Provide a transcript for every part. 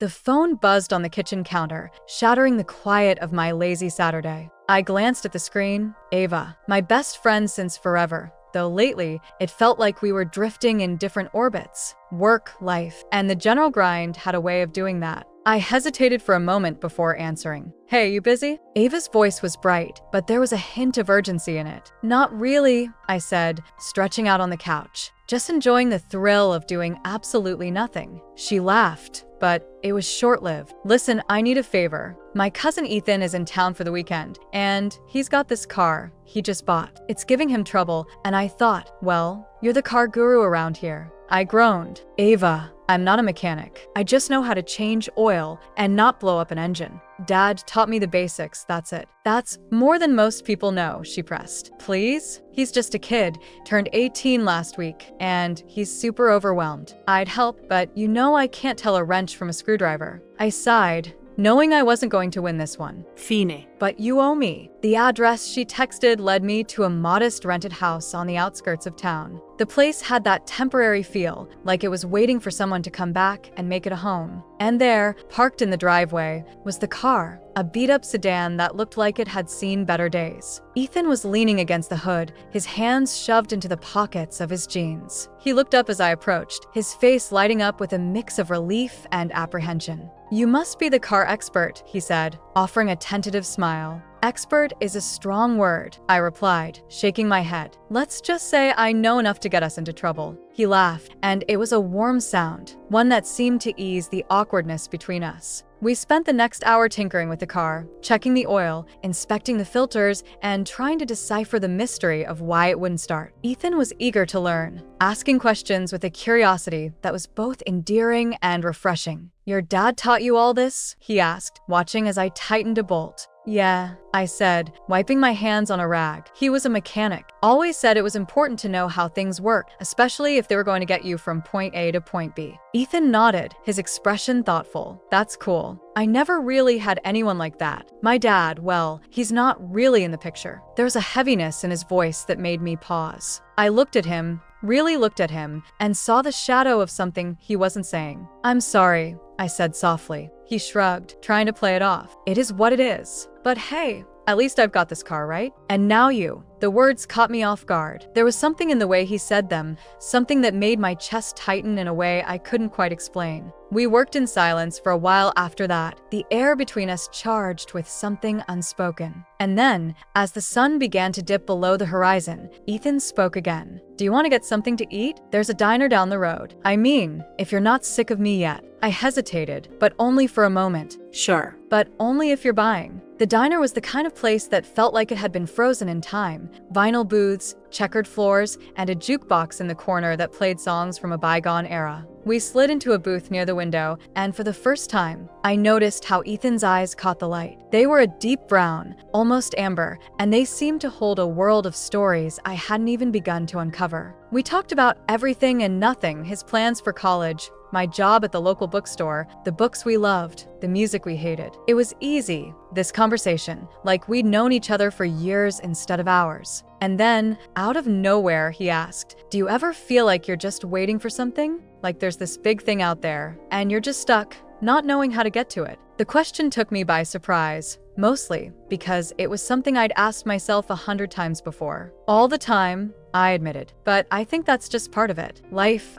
The phone buzzed on the kitchen counter, shattering the quiet of my lazy Saturday. I glanced at the screen. Ava, my best friend since forever. Though lately, it felt like we were drifting in different orbits. Work, life, and the general grind had a way of doing that. I hesitated for a moment before answering. Hey, you busy? Ava's voice was bright, but there was a hint of urgency in it. Not really, I said, stretching out on the couch, just enjoying the thrill of doing absolutely nothing. She laughed, but it was short-lived. Listen, I need a favor. My cousin Ethan is in town for the weekend, and he's got this car he just bought. It's giving him trouble, and I thought, well, you're the car guru around here. I groaned. Ava, I'm not a mechanic. I just know how to change oil and not blow up an engine. Dad taught me the basics, that's it. That's more than most people know, she pressed. Please? He's just a kid, turned 18 last week, and he's super overwhelmed. I'd help, but you know I can't tell a wrench from a screwdriver. I sighed, knowing I wasn't going to win this one. Fine. But you owe me. The address she texted led me to a modest rented house on the outskirts of town. The place had that temporary feel, like it was waiting for someone to come back and make it a home. And there, parked in the driveway, was the car, a beat-up sedan that looked like it had seen better days. Ethan was leaning against the hood, his hands shoved into the pockets of his jeans. He looked up as I approached, his face lighting up with a mix of relief and apprehension. You must be the car expert, he said, offering a tentative smile. Expert is a strong word, I replied, shaking my head. Let's just say I know enough to get us into trouble. He laughed, and it was a warm sound, one that seemed to ease the awkwardness between us. We spent the next hour tinkering with the car, checking the oil, inspecting the filters, and trying to decipher the mystery of why it wouldn't start. Ethan was eager to learn, asking questions with a curiosity that was both endearing and refreshing. Your dad taught you all this? He asked, watching as I tightened a bolt. Yeah, I said, wiping my hands on a rag. He was a mechanic. Always said it was important to know how things work, especially if they were going to get you from point A to point B. Ethan nodded, his expression thoughtful. That's cool. I never really had anyone like that. My dad, well, he's not really in the picture. There's a heaviness in his voice that made me pause. I looked at him, really looked at him, and saw the shadow of something he wasn't saying. I'm sorry, I said softly. He shrugged, trying to play it off. It is what it is. But hey, at least I've got this car, right? And now you. The words caught me off guard. There was something in the way he said them, something that made my chest tighten in a way I couldn't quite explain. We worked in silence for a while after that, the air between us charged with something unspoken. And then, as the sun began to dip below the horizon, Ethan spoke again. Do you want to get something to eat? There's a diner down the road. I mean, if you're not sick of me yet. I hesitated, but only for a moment. Sure. But only if you're buying. The diner was the kind of place that felt like it had been frozen in time. Vinyl booths, checkered floors, and a jukebox in the corner that played songs from a bygone era. We slid into a booth near the window, and for the first time, I noticed how Ethan's eyes caught the light. They were a deep brown, almost amber, and they seemed to hold a world of stories I hadn't even begun to uncover. We talked about everything and nothing, his plans for college, my job at the local bookstore, the books we loved, the music we hated. It was easy, this conversation, like we'd known each other for years instead of hours. And then, out of nowhere, he asked, do you ever feel like you're just waiting for something? Like there's this big thing out there, and you're just stuck, not knowing how to get to it? The question took me by surprise, mostly because it was something I'd asked myself 100 times before. All the time, I admitted. But I think that's just part of it. Life,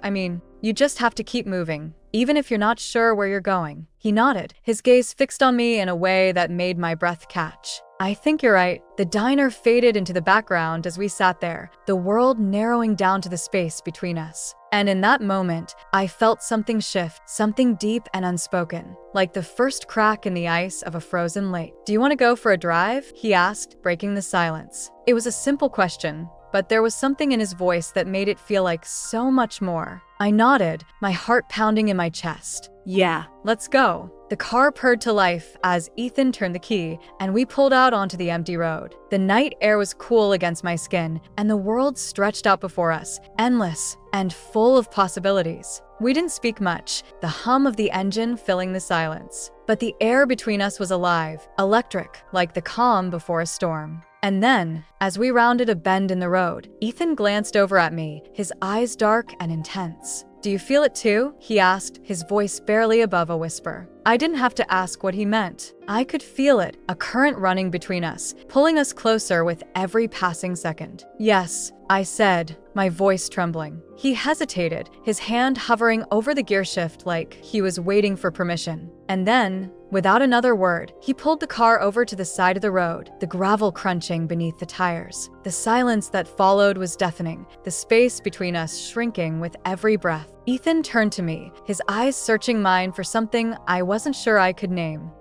you just have to keep moving, even if you're not sure where you're going. He nodded, his gaze fixed on me in a way that made my breath catch. I think you're right. The diner faded into the background as we sat there, the world narrowing down to the space between us. And in that moment, I felt something shift, something deep and unspoken, like the first crack in the ice of a frozen lake. Do you want to go for a drive? He asked, breaking the silence. It was a simple question, but there was something in his voice that made it feel like so much more. I nodded, my heart pounding in my chest. Yeah. Let's go. The car purred to life as Ethan turned the key, and we pulled out onto the empty road. The night air was cool against my skin, and the world stretched out before us, endless and full of possibilities. We didn't speak much, the hum of the engine filling the silence. But the air between us was alive, electric, like the calm before a storm. And then, as we rounded a bend in the road, Ethan glanced over at me, his eyes dark and intense. Do you feel it too? He asked, his voice barely above a whisper. I didn't have to ask what he meant. I could feel it, a current running between us, pulling us closer with every passing second. Yes, I said, my voice trembling. He hesitated, his hand hovering over the gear shift like he was waiting for permission. And then, without another word, he pulled the car over to the side of the road, the gravel crunching beneath the tires. The silence that followed was deafening, the space between us shrinking with every breath. Ethan turned to me, his eyes searching mine for something I wasn't sure I could name.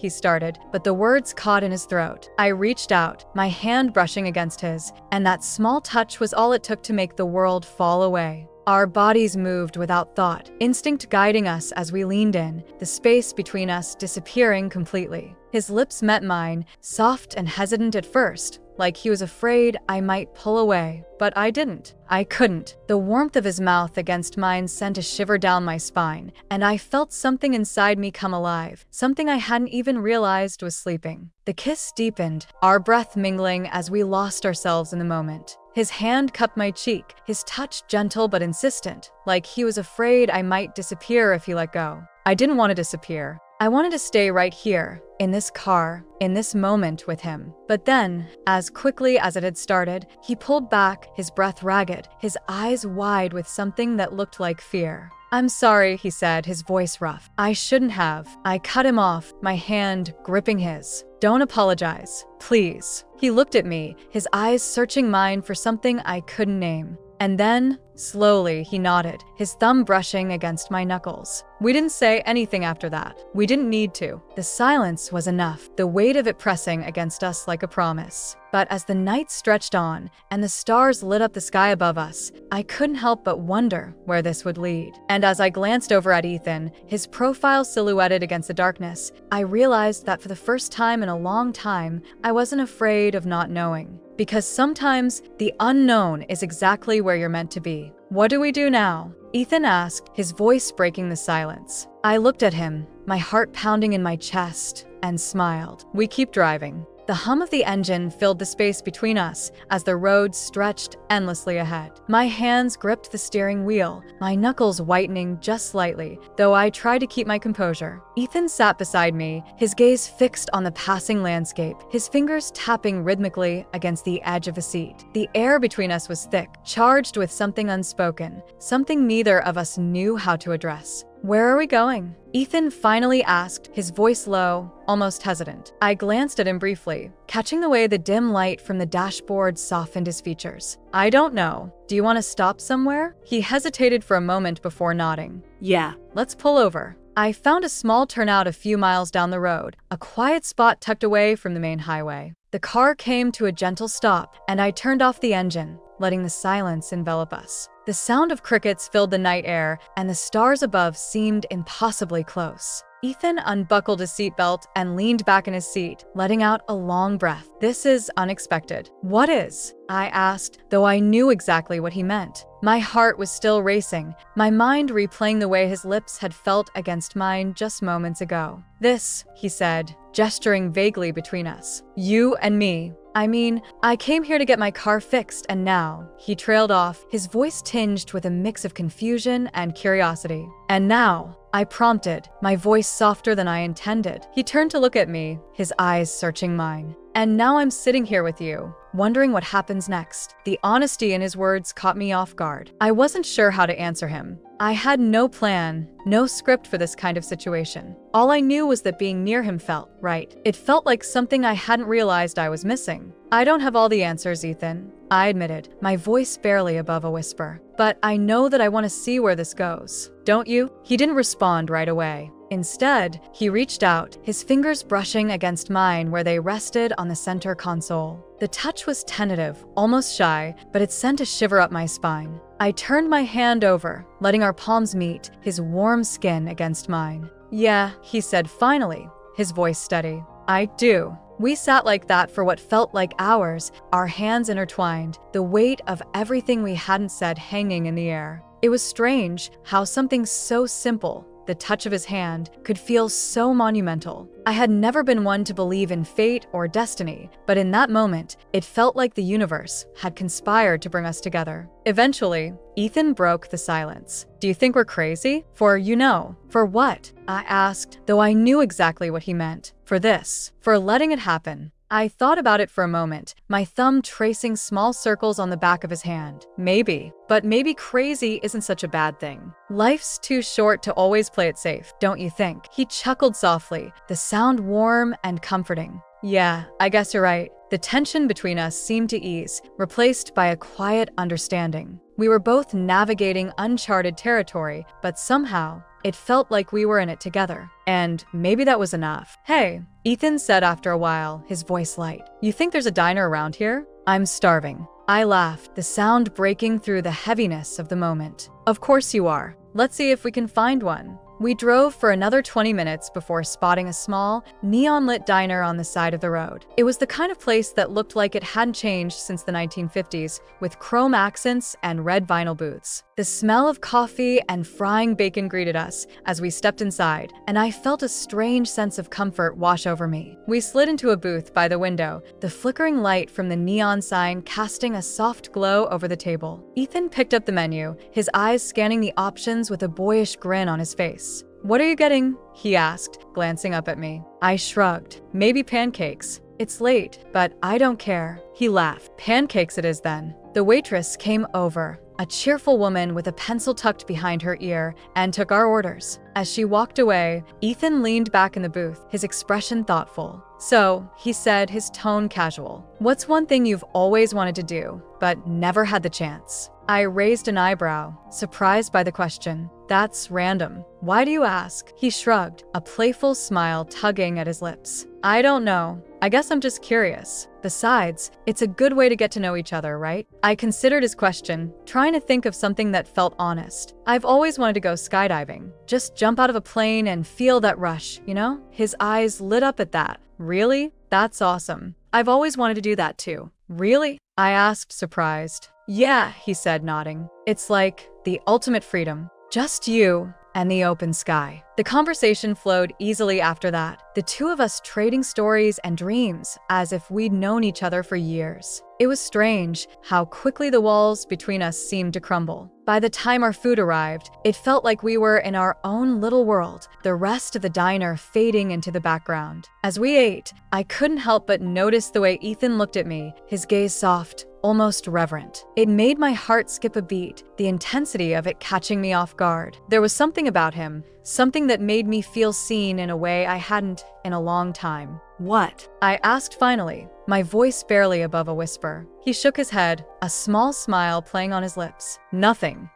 He started, but the words caught in his throat. I reached out, my hand brushing against his, and that small touch was all it took to make the world fall away. Our bodies moved without thought, instinct guiding us as we leaned in, the space between us disappearing completely. His lips met mine, soft and hesitant at first, like he was afraid I might pull away. But I didn't. I couldn't. The warmth of his mouth against mine sent a shiver down my spine, and I felt something inside me come alive, something I hadn't even realized was sleeping. The kiss deepened, our breath mingling as we lost ourselves in the moment. His hand cupped my cheek, his touch gentle but insistent, like he was afraid I might disappear if he let go. I didn't want to disappear. I wanted to stay right here, in this car, in this moment with him. But then, as quickly as it had started, he pulled back, his breath ragged, his eyes wide with something that looked like fear. I'm sorry, he said, his voice rough. I shouldn't have. I cut him off, my hand gripping his. Don't apologize, please. He looked at me, his eyes searching mine for something I couldn't name. And then, slowly, he nodded, his thumb brushing against my knuckles. We didn't say anything after that. We didn't need to. The silence was enough, the weight of it pressing against us like a promise. But as the night stretched on and the stars lit up the sky above us, I couldn't help but wonder where this would lead. And as I glanced over at Ethan, his profile silhouetted against the darkness, I realized that for the first time in a long time, I wasn't afraid of not knowing. Because sometimes the unknown is exactly where you're meant to be. What do we do now? Ethan asked, his voice breaking the silence. I looked at him, my heart pounding in my chest, and smiled. We keep driving. The hum of the engine filled the space between us as the road stretched endlessly ahead. My hands gripped the steering wheel, my knuckles whitening just slightly, though I tried to keep my composure. Ethan sat beside me, his gaze fixed on the passing landscape, his fingers tapping rhythmically against the edge of the seat. The air between us was thick, charged with something unspoken, something neither of us knew how to address. Where are we going? Ethan finally asked, his voice low, almost hesitant. I glanced at him briefly, catching the way the dim light from the dashboard softened his features. I don't know. Do you want to stop somewhere? He hesitated for a moment before nodding. Yeah. Let's pull over. I found a small turnout a few miles down the road, a quiet spot tucked away from the main highway. The car came to a gentle stop, and I turned off the engine, letting the silence envelop us. The sound of crickets filled the night air, and the stars above seemed impossibly close. Ethan unbuckled his seatbelt and leaned back in his seat, letting out a long breath. This is unexpected. What is? I asked, though I knew exactly what he meant. My heart was still racing, my mind replaying the way his lips had felt against mine just moments ago. This, he said, gesturing vaguely between us. You and me. I mean, I came here to get my car fixed, and now, he trailed off, his voice tinged with a mix of confusion and curiosity. And now, I prompted, my voice softer than I intended. He turned to look at me, his eyes searching mine. And now I'm sitting here with you, wondering what happens next. The honesty in his words caught me off guard. I wasn't sure how to answer him. I had no plan, no script for this kind of situation. All I knew was that being near him felt right. It felt like something I hadn't realized I was missing. I don't have all the answers, Ethan, I admitted, my voice barely above a whisper. But I know that I want to see where this goes. Don't you? He didn't respond right away. Instead, he reached out, his fingers brushing against mine where they rested on the center console. The touch was tentative, almost shy, but it sent a shiver up my spine. I turned my hand over, letting our palms meet, his warm skin against mine. Yeah, he said finally, his voice steady. I do. We sat like that for what felt like hours, our hands intertwined, the weight of everything we hadn't said hanging in the air. It was strange how something so simple, the touch of his hand, could feel so monumental. I had never been one to believe in fate or destiny, but in that moment, it felt like the universe had conspired to bring us together. Eventually, Ethan broke the silence. "Do you think we're crazy?" For what?" I asked, though I knew exactly what he meant. "For this. For letting it happen." I thought about it for a moment, my thumb tracing small circles on the back of his hand. Maybe. But maybe crazy isn't such a bad thing. Life's too short to always play it safe, don't you think? He chuckled softly, the sound warm and comforting. "Yeah, I guess you're right." The tension between us seemed to ease, replaced by a quiet understanding. We were both navigating uncharted territory, but somehow, it felt like we were in it together. And maybe that was enough. "Hey," Ethan said after a while, his voice light. "You think there's a diner around here?" "I'm starving." I laughed, the sound breaking through the heaviness of the moment. "Of course you are. Let's see if we can find one." We drove for another 20 minutes before spotting a small, neon-lit diner on the side of the road. It was the kind of place that looked like it hadn't changed since the 1950s, with chrome accents and red vinyl booths. The smell of coffee and frying bacon greeted us as we stepped inside, and I felt a strange sense of comfort wash over me. We slid into a booth by the window, the flickering light from the neon sign casting a soft glow over the table. Ethan picked up the menu, his eyes scanning the options with a boyish grin on his face. "What are you getting?" he asked, glancing up at me. I shrugged. "Maybe pancakes. It's late, but I don't care." He laughed. "Pancakes it is then." The waitress came over, a cheerful woman with a pencil tucked behind her ear, and took our orders. As she walked away, Ethan leaned back in the booth, his expression thoughtful. "So," he said, his tone casual, "what's one thing you've always wanted to do, but never had the chance?" I raised an eyebrow, surprised by the question. "That's random. Why do you ask?" He shrugged, a playful smile tugging at his lips. "I don't know. I guess I'm just curious. Besides, it's a good way to get to know each other, right?" I considered his question, trying to think of something that felt honest. I've always wanted to go skydiving. Just jump out of a plane and feel that rush, you know? His eyes lit up at that. "Really? That's awesome. I've always wanted to do that too." "Really?" I asked, surprised. "Yeah," he said, nodding. "It's like the ultimate freedom. Just you and the open sky." The conversation flowed easily after that, the two of us trading stories and dreams as if we'd known each other for years. It was strange how quickly the walls between us seemed to crumble. By the time our food arrived, it felt like we were in our own little world, the rest of the diner fading into the background. As we ate, I couldn't help but notice the way Ethan looked at me, his gaze soft, almost reverent. It made my heart skip a beat, the intensity of it catching me off guard. There was something about him, something that made me feel seen in a way I hadn't in a long time. "What?" I asked finally, my voice barely above a whisper. He shook his head, a small smile playing on his lips. "Nothing.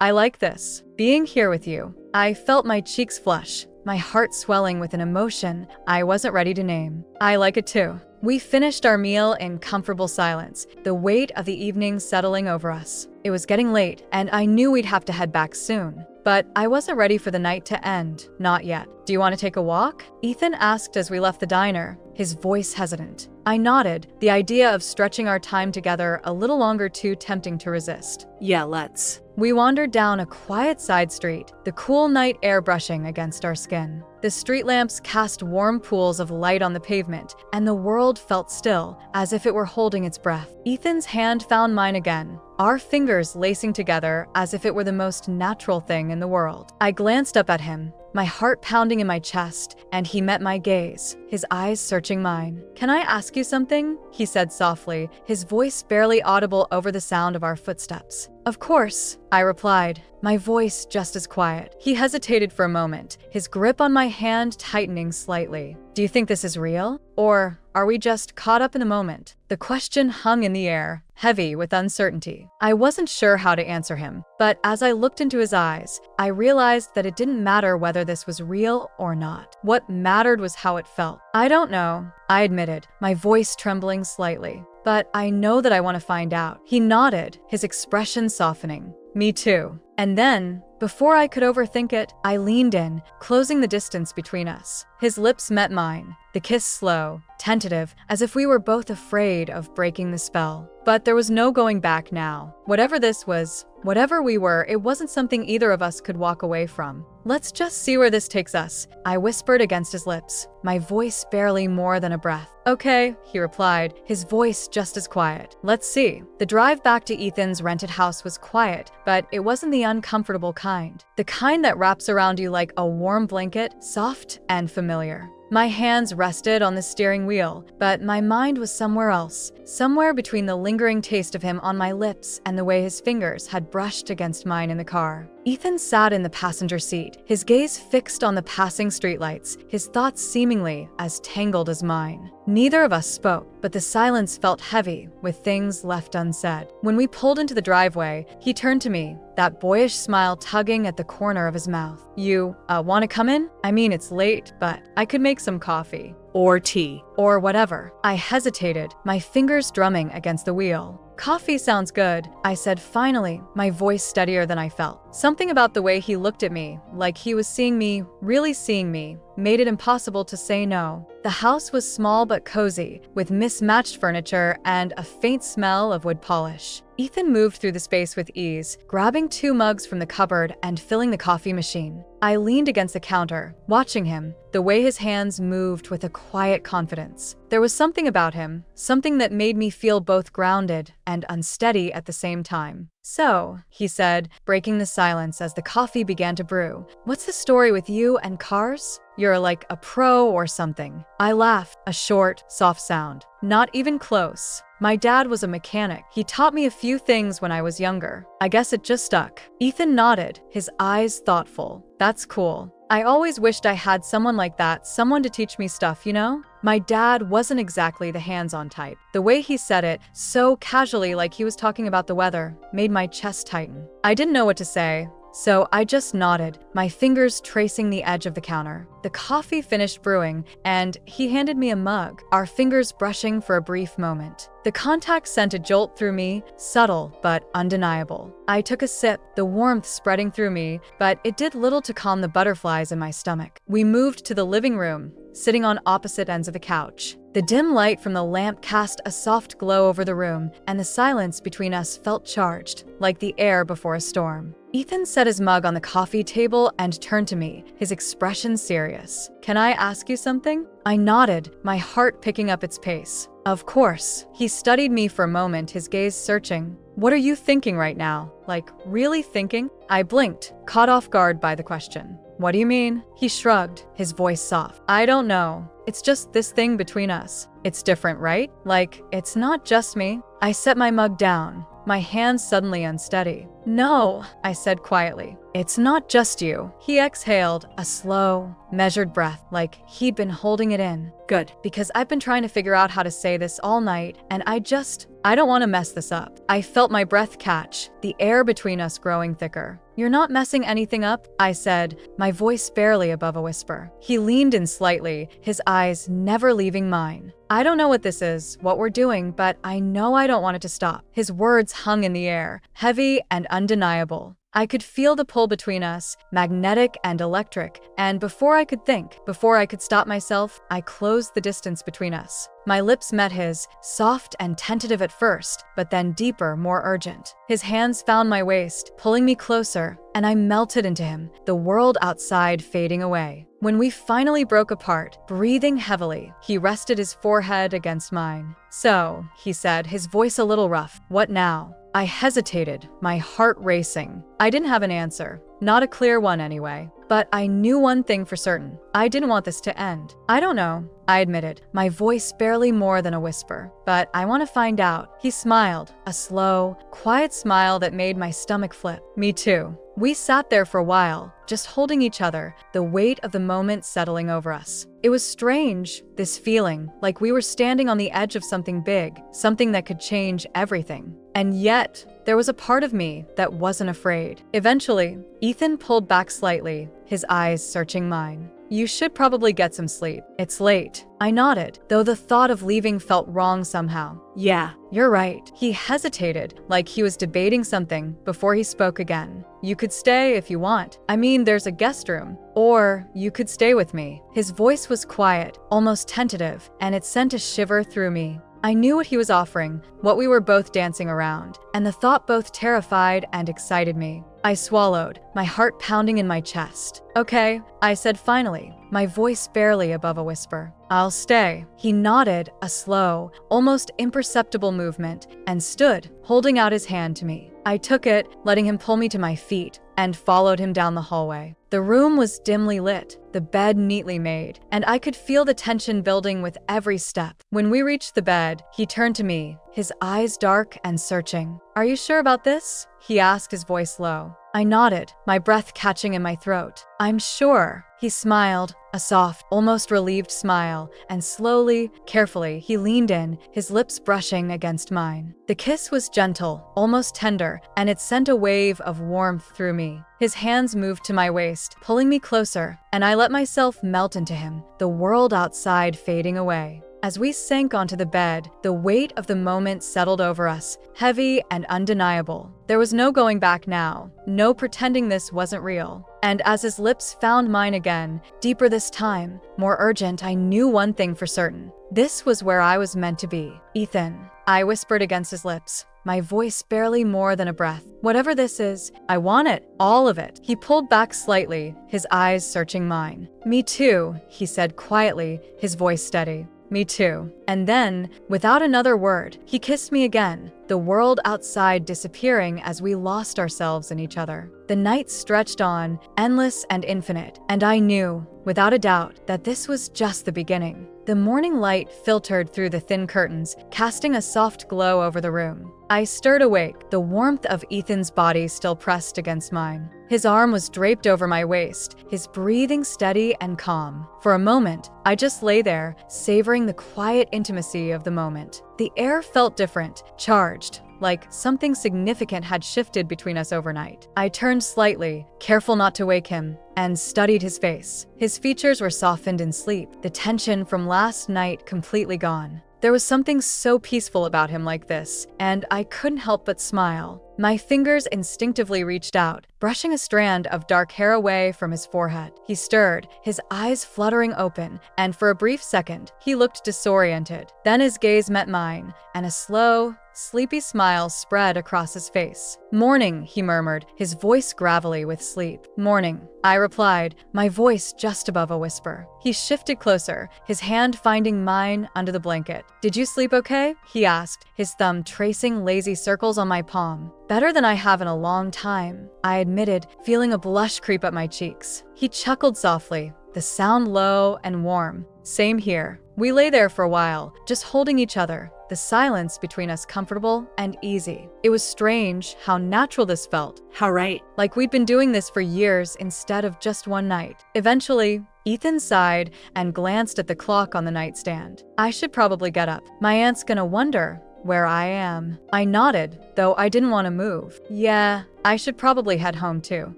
I like this. Being here with you." I felt my cheeks flush, my heart swelling with an emotion I wasn't ready to name. "I like it too." We finished our meal in comfortable silence, the weight of the evening settling over us. It was getting late, and I knew we'd have to head back soon. But I wasn't ready for the night to end. Not yet. "Do you want to take a walk?" Ethan asked as we left the diner, his voice hesitant. I nodded, the idea of stretching our time together a little longer too tempting to resist. "Yeah, let's." We wandered down a quiet side street, the cool night air brushing against our skin. The street lamps cast warm pools of light on the pavement, and the world felt still, as if it were holding its breath. Ethan's hand found mine again, our fingers lacing together as if it were the most natural thing in the world. I glanced up at him, my heart pounding in my chest, and he met my gaze, his eyes searching mine. "Can I ask you something?" he said softly, his voice barely audible over the sound of our footsteps. "Of course," I replied, my voice just as quiet. He hesitated for a moment, his grip on my hand tightening slightly. "Do you think this is real? Or are we just caught up in the moment?" The question hung in the air, heavy with uncertainty. I wasn't sure how to answer him, but as I looked into his eyes, I realized that it didn't matter whether this was real or not. What mattered was how it felt. "I don't know," I admitted, my voice trembling slightly. "But I know that I want to find out." He nodded, his expression softening. "Me too." And then, before I could overthink it, I leaned in, closing the distance between us. His lips met mine, the kiss slow, tentative, as if we were both afraid of breaking the spell. But there was no going back now. Whatever this was, whatever we were, it wasn't something either of us could walk away from. "Let's just see where this takes us," I whispered against his lips, my voice barely more than a breath. "Okay," he replied, his voice just as quiet. "Let's see." The drive back to Ethan's rented house was quiet, but it wasn't the uncomfortable kind. The kind that wraps around you like a warm blanket, soft and familiar. My hands rested on the steering wheel, but my mind was somewhere else, somewhere between the lingering taste of him on my lips and the way his fingers had brushed against mine in the car. Ethan sat in the passenger seat, his gaze fixed on the passing streetlights, his thoughts seemingly as tangled as mine. Neither of us spoke, but the silence felt heavy, with things left unsaid. When we pulled into the driveway, he turned to me, that boyish smile tugging at the corner of his mouth. "You, want to come in? I mean, it's late, but I could make some coffee. Or tea. Or whatever." I hesitated, my fingers drumming against the wheel. "Coffee sounds good," I said finally, my voice steadier than I felt. Something about the way he looked at me, like he was seeing me, really seeing me, made it impossible to say no. The house was small but cozy, with mismatched furniture and a faint smell of wood polish. Ethan moved through the space with ease, grabbing 2 mugs from the cupboard and filling the coffee machine. I leaned against the counter, watching him, the way his hands moved with a quiet confidence. There was something about him, something that made me feel both grounded and unsteady at the same time. "So," he said, breaking the silence as the coffee began to brew, "what's the story with you and cars? You're like a pro or something." I laughed, a short, soft sound. "Not even close. My dad was a mechanic. He taught me a few things when I was younger. I guess it just stuck." Ethan nodded, his eyes thoughtful. "That's cool. I always wished I had someone like that, someone to teach me stuff, you know?" My dad wasn't exactly the hands-on type. The way he said it, so casually like he was talking about the weather, made my chest tighten. I didn't know what to say, so I just nodded, my fingers tracing the edge of the counter. The coffee finished brewing, and he handed me a mug, our fingers brushing for a brief moment. The contact sent a jolt through me, subtle but undeniable. I took a sip, the warmth spreading through me, but it did little to calm the butterflies in my stomach. We moved to the living room, sitting on opposite ends of the couch. The dim light from the lamp cast a soft glow over the room, and the silence between us felt charged, like the air before a storm. Ethan set his mug on the coffee table and turned to me, his expression serious. "Can I ask you something?" I nodded, my heart picking up its pace. "Of course." He studied me for a moment, his gaze searching. "What are you thinking right now? Like, really thinking?" I blinked, caught off guard by the question. "What do you mean?" He shrugged, his voice soft. "I don't know. It's just this thing between us. It's different, right? Like, it's not just me." I set my mug down, my hands suddenly unsteady. "No," I said quietly. "It's not just you." He exhaled, a slow, measured breath, like he'd been holding it in. "Good, because I've been trying to figure out how to say this all night, and I don't want to mess this up." I felt my breath catch, the air between us growing thicker. "You're not messing anything up," I said, my voice barely above a whisper. He leaned in slightly, his eyes never leaving mine. "I don't know what this is, what we're doing, but I know I don't want it to stop." His words hung in the air, heavy and undeniable. I could feel the pull between us, magnetic and electric, and before I could think, before I could stop myself, I closed the distance between us. My lips met his, soft and tentative at first, but then deeper, more urgent. His hands found my waist, pulling me closer, and I melted into him, the world outside fading away. When we finally broke apart, breathing heavily, he rested his forehead against mine. "So," he said, his voice a little rough, "what now?" I hesitated, my heart racing. I didn't have an answer, not a clear one anyway. But I knew one thing for certain. I didn't want this to end. "I don't know," I admitted, my voice barely more than a whisper. "But I want to find out." He smiled, a slow, quiet smile that made my stomach flip. "Me too." We sat there for a while, just holding each other, the weight of the moment settling over us. It was strange, this feeling, like we were standing on the edge of something big, something that could change everything. And yet, there was a part of me that wasn't afraid. Eventually, Ethan pulled back slightly, his eyes searching mine. You should probably get some sleep. It's late. I nodded, though the thought of leaving felt wrong somehow. Yeah, you're right. He hesitated, like he was debating something, before he spoke again. You could stay if you want. I mean, there's a guest room. Or you could stay with me. His voice was quiet, almost tentative, and it sent a shiver through me. I knew what he was offering, what we were both dancing around, and the thought both terrified and excited me. I swallowed, my heart pounding in my chest. Okay, I said finally, my voice barely above a whisper. I'll stay. He nodded, a slow, almost imperceptible movement, and stood, holding out his hand to me. I took it, letting him pull me to my feet, and followed him down the hallway. The room was dimly lit, the bed neatly made, and I could feel the tension building with every step. When we reached the bed, he turned to me, his eyes dark and searching. Are you sure about this? He asked, his voice low. I nodded, my breath catching in my throat. I'm sure. He smiled, a soft, almost relieved smile, and slowly, carefully, he leaned in, his lips brushing against mine. The kiss was gentle, almost tender, and it sent a wave of warmth through me. His hands moved to my waist, pulling me closer, and I let myself melt into him, the world outside fading away. As we sank onto the bed, the weight of the moment settled over us, heavy and undeniable. There was no going back now, no pretending this wasn't real. And as his lips found mine again, deeper this time, more urgent, I knew one thing for certain. This was where I was meant to be. Ethan, I whispered against his lips, my voice barely more than a breath. Whatever this is, I want it, all of it. He pulled back slightly, his eyes searching mine. Me too, he said quietly, his voice steady. Me too. And then, without another word, he kissed me again, the world outside disappearing as we lost ourselves in each other. The night stretched on, endless and infinite, and I knew, without a doubt, that this was just the beginning. The morning light filtered through the thin curtains, casting a soft glow over the room. I stirred awake, the warmth of Ethan's body still pressed against mine. His arm was draped over my waist, his breathing steady and calm. For a moment, I just lay there, savoring the quiet intimacy of the moment. The air felt different, charged, like something significant had shifted between us overnight. I turned slightly, careful not to wake him, and studied his face. His features were softened in sleep, the tension from last night completely gone. There was something so peaceful about him like this, and I couldn't help but smile. My fingers instinctively reached out, brushing a strand of dark hair away from his forehead. He stirred, his eyes fluttering open, and for a brief second, he looked disoriented. Then his gaze met mine, and a slow, sleepy smile spread across his face. Morning, he murmured, his voice gravelly with sleep. Morning, I replied, my voice just above a whisper. He shifted closer, his hand finding mine under the blanket. Did you sleep okay? He asked, his thumb tracing lazy circles on my palm. Better than I have in a long time, I admitted, feeling a blush creep up my cheeks. He chuckled softly, the sound low and warm. Same here. We lay there for a while, just holding each other, the silence between us comfortable and easy. It was strange how natural this felt. How right. Like we'd been doing this for years instead of just one night. Eventually, Ethan sighed and glanced at the clock on the nightstand. I should probably get up. My aunt's gonna wonder where I am. I nodded, though I didn't want to move. Yeah, I should probably head home too.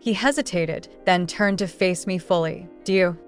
He hesitated, then turned to face me fully. Do you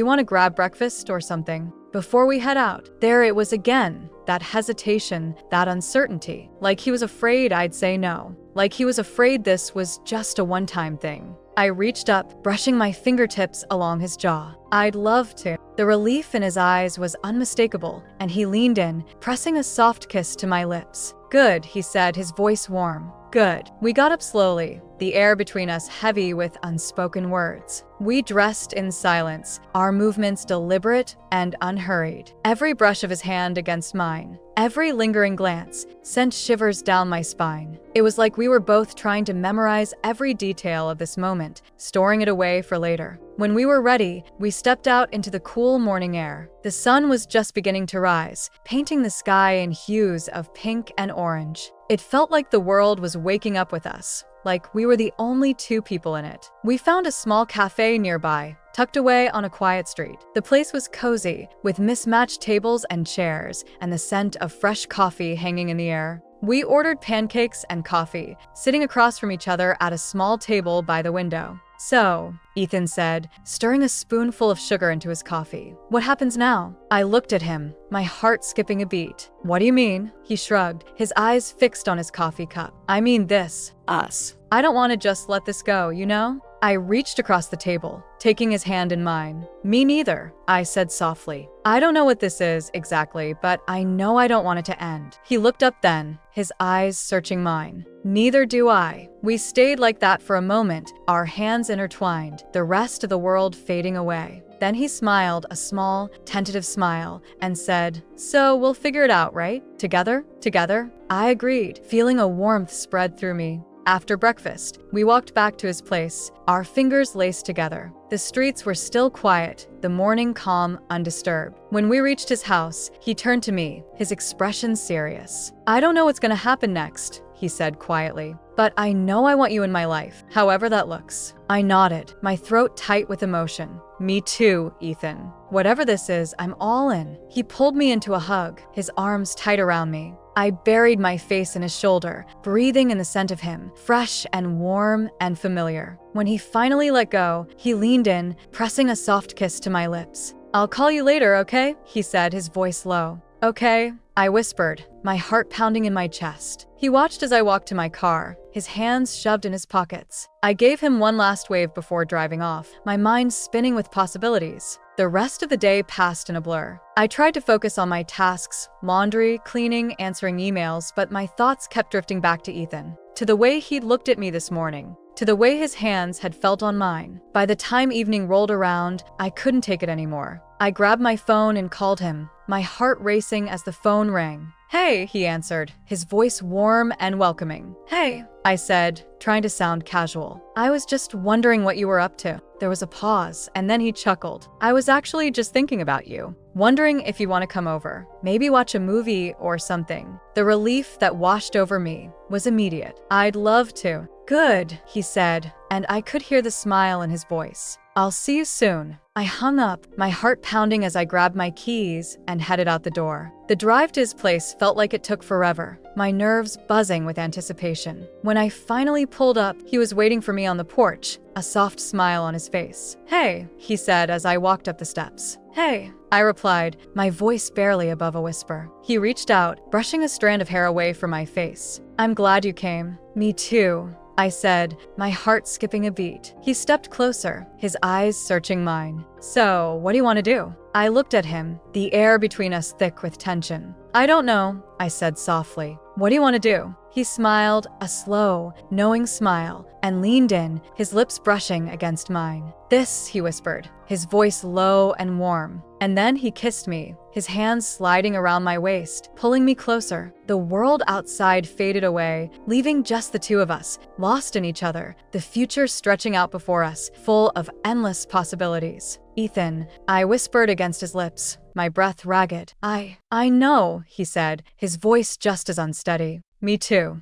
want to grab breakfast or something? Before we head out, there it was again, that hesitation, that uncertainty. Like he was afraid I'd say no. Like he was afraid this was just a one-time thing. I reached up, brushing my fingertips along his jaw. I'd love to. The relief in his eyes was unmistakable, and he leaned in, pressing a soft kiss to my lips. Good, he said, his voice warm. Good. We got up slowly, the air between us heavy with unspoken words. We dressed in silence, our movements deliberate and unhurried. Every brush of his hand against mine, every lingering glance, sent shivers down my spine. It was like we were both trying to memorize every detail of this moment, storing it away for later. When we were ready, we stepped out into the cool morning air. The sun was just beginning to rise, painting the sky in hues of pink and orange. It felt like the world was waking up with us, like we were the only two people in it. We found a small cafe nearby, tucked away on a quiet street. The place was cozy, with mismatched tables and chairs, and the scent of fresh coffee hanging in the air. We ordered pancakes and coffee, sitting across from each other at a small table by the window. So, Ethan said, stirring a spoonful of sugar into his coffee. What happens now? I looked at him, my heart skipping a beat. What do you mean? He shrugged, his eyes fixed on his coffee cup. I mean this. Us. I don't want to just let this go, you know? I reached across the table, taking his hand in mine. Me neither, I said softly. I don't know what this is exactly, but I know I don't want it to end. He looked up then, his eyes searching mine. Neither do I. We stayed like that for a moment, our hands intertwined, the rest of the world fading away. Then he smiled, a small, tentative smile, and said, "So we'll figure it out, right? Together? Together?" I agreed, feeling a warmth spread through me. After breakfast, we walked back to his place, our fingers laced together. The streets were still quiet, the morning calm, undisturbed. When we reached his house, he turned to me, his expression serious. "I don't know what's gonna happen next," he said quietly, "but I know I want you in my life, however that looks." I nodded, my throat tight with emotion. "Me too, Ethan. Whatever this is, I'm all in." He pulled me into a hug, his arms tight around me. I buried my face in his shoulder, breathing in the scent of him, fresh and warm and familiar. When he finally let go, he leaned in, pressing a soft kiss to my lips. "I'll call you later, okay?" he said, his voice low. "Okay," I whispered, my heart pounding in my chest. He watched as I walked to my car, his hands shoved in his pockets. I gave him one last wave before driving off, my mind spinning with possibilities. The rest of the day passed in a blur. I tried to focus on my tasks, laundry, cleaning, answering emails, but my thoughts kept drifting back to Ethan, to the way he'd looked at me this morning, to the way his hands had felt on mine. By the time evening rolled around, I couldn't take it anymore. I grabbed my phone and called him, my heart racing as the phone rang. "Hey," he answered, his voice warm and welcoming. "Hey," I said, trying to sound casual. "I was just wondering what you were up to." There was a pause, and then he chuckled. "I was actually just thinking about you, wondering if you want to come over. Maybe watch a movie or something." The relief that washed over me was immediate. "I'd love to." "Good," he said, and I could hear the smile in his voice. "I'll see you soon." I hung up, my heart pounding as I grabbed my keys and headed out the door. The drive to his place felt like it took forever, my nerves buzzing with anticipation. When I finally pulled up, he was waiting for me on the porch, a soft smile on his face. "Hey," he said as I walked up the steps. "Hey," I replied, my voice barely above a whisper. He reached out, brushing a strand of hair away from my face. "I'm glad you came." "Me too," I said, my heart skipping a beat. He stepped closer, his eyes searching mine. "So, what do you want to do?" I looked at him, the air between us thick with tension. "I don't know," I said softly. "What do you want to do?" He smiled, a slow, knowing smile, and leaned in, his lips brushing against mine. "This," he whispered, his voice low and warm. And then he kissed me, his hands sliding around my waist, pulling me closer. The world outside faded away, leaving just the two of us, lost in each other, the future stretching out before us, full of endless possibilities. "Ethan," I whispered against his lips, my breath ragged. I know," he said, his voice just as unsteady. "Me too."